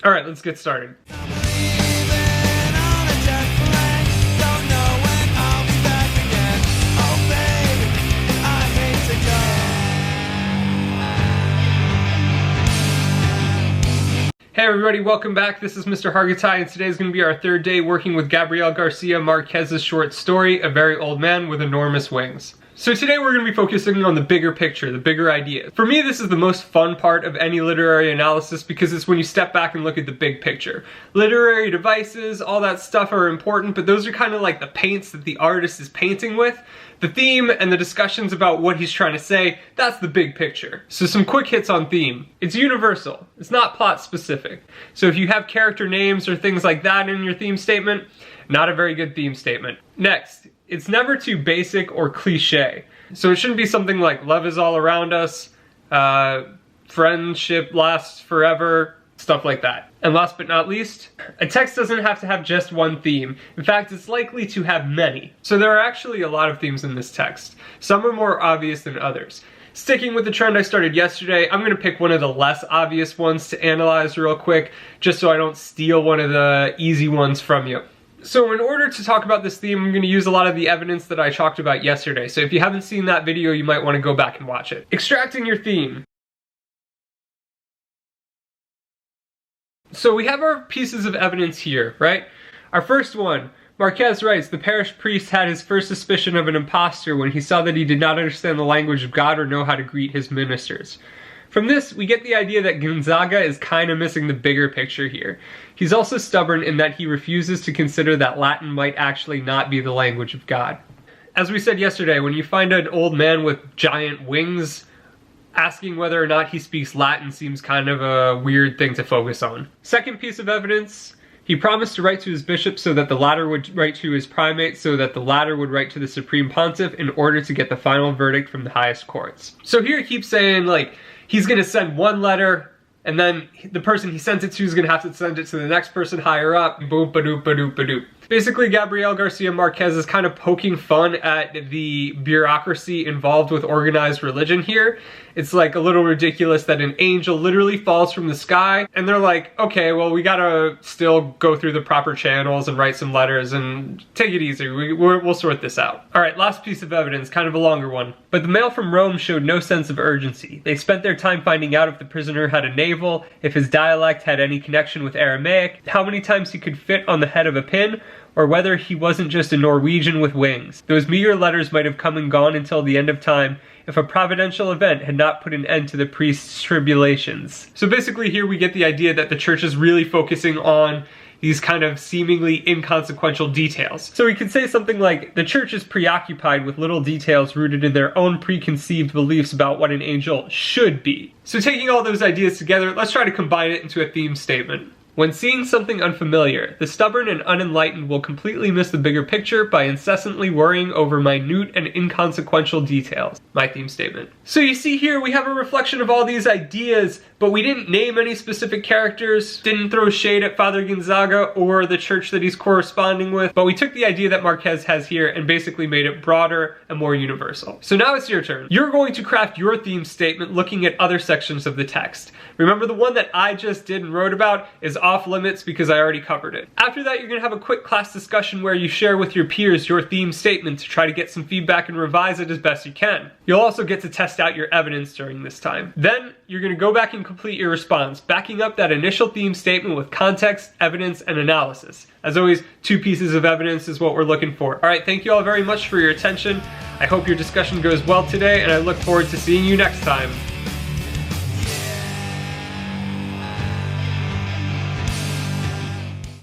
All right, let's get started. Hey everybody, welcome back. This is Mr. Hargatai, and today is going to be our third day working with Gabriel Garcia Marquez's short story, A Very Old Man with Enormous Wings. So today we're going to be focusing on the bigger picture, the bigger idea. For me, this is the most fun part of any literary analysis because it's when you step back and look at the big picture. Literary devices, all that stuff are important, but those are kind of like the paints that the artist is painting with. The theme and the discussions about what he's trying to say, that's the big picture. So some quick hits on theme. It's universal. It's not plot specific. So if you have character names or things like that in your theme statement, not a very good theme statement. Next, it's never too basic or cliche. So it shouldn't be something like love is all around us, friendship lasts forever, stuff like that. And last but not least, a text doesn't have to have just one theme. In fact, it's likely to have many. So there are actually a lot of themes in this text. Some are more obvious than others. Sticking with the trend I started yesterday, I'm going to pick one of the less obvious ones to analyze real quick, just so I don't steal one of the easy ones from you. So in order to talk about this theme, I'm going to use a lot of the evidence that I talked about yesterday. So if you haven't seen that video, you might want to go back and watch it. Extracting your theme. So we have our pieces of evidence here, right? Our first one, Marquez writes, the parish priest had his first suspicion of an impostor when he saw that he did not understand the language of God or know how to greet his ministers. From this, we get the idea that Gonzaga is kind of missing the bigger picture here. He's also stubborn in that he refuses to consider that Latin might actually not be the language of God. As we said yesterday, when you find an old man with giant wings, asking whether or not he speaks Latin seems kind of a weird thing to focus on. Second piece of evidence, he promised to write to his bishop so that the latter would write to his primate so that the latter would write to the supreme pontiff in order to get the final verdict from the highest courts. So here he keeps saying like, he's gonna send one letter and then the person he sent it to is gonna have to send it to the next person higher up. Boop ba doop ba doop ba doop. Basically, Gabriel Garcia Marquez is kind of poking fun at the bureaucracy involved with organized religion here. It's like a little ridiculous that an angel literally falls from the sky and they're like, okay, well, we gotta still go through the proper channels and write some letters and take it easy. We'll sort this out. All right, last piece of evidence, kind of a longer one. But the mail from Rome showed no sense of urgency. They spent their time finding out if the prisoner had a navel, if his dialect had any connection with Aramaic, how many times he could fit on the head of a pin, or whether he wasn't just a Norwegian with wings. Those meager letters might have come and gone until the end of time if a providential event had not put an end to the priest's tribulations. So basically here we get the idea that the church is really focusing on these kind of seemingly inconsequential details. So we could say something like, the church is preoccupied with little details rooted in their own preconceived beliefs about what an angel should be. So taking all those ideas together, let's try to combine it into a theme statement. When seeing something unfamiliar, the stubborn and unenlightened will completely miss the bigger picture by incessantly worrying over minute and inconsequential details. My theme statement. So you see here we have a reflection of all these ideas, but we didn't name any specific characters, didn't throw shade at Father Gonzaga or the church that he's corresponding with, but we took the idea that Marquez has here and basically made it broader and more universal. So now it's your turn. You're going to craft your theme statement looking at other sections of the text. Remember, the one that I just did and wrote about is off limits because I already covered it. After that, you're going to have a quick class discussion where you share with your peers your theme statement to try to get some feedback and revise it as best you can. You'll also get to test out your evidence during this time. Then you're going to go back and complete your response, backing up that initial theme statement with context, evidence, and analysis. As always, 2 pieces of evidence is what we're looking for. All right, thank you all very much for your attention. I hope your discussion goes well today, and I look forward to seeing you next time.